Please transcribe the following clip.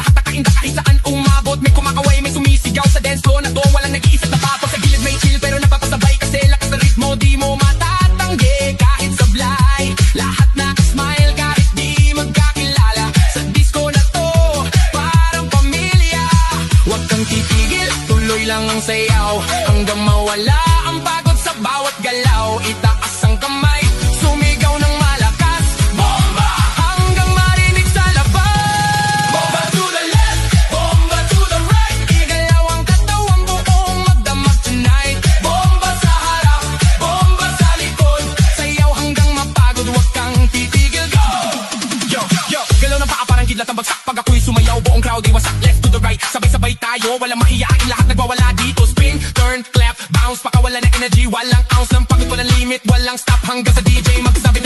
lahat nakainda kahit saan umabot. May kumakaway, may sumisigaw sa dance floor na to. Walang nag-iisip na tapos sa gilid may chill pero napapasabay kasi lakas ng ritmo di mo matatanggi kahit sablay. Lahat nakasmile kahit di magkakilala sa disco na to, parang pamilya. Huwag kang titigil, tuloy lang ang sayaw hanggang mawala ang pagod sa bawat galaw. Itaas ang kamay, sumigaw ng malakas, bomba hanggang marinig sa labas. Bomba to the left, bomba to the right, igalaw ang katawan buong magdamag tonight. Bomba sa harap, bomba sa likod, sayaw hanggang mapagod, huwag kang titigil, go! Yo, yo, galaw ng paa parang kidlat ang bagsak. Pag ako'y sumayaw, buong crowd ay wasak. Left to the right, sabay-sabay tayo, walang mahiyain, lahat nagwawala dito. Spin, turn, clap, bounce, pakawala ng energy, walang ounce ng pagod, walang limit, walang stop hanggang sa DJ magsabi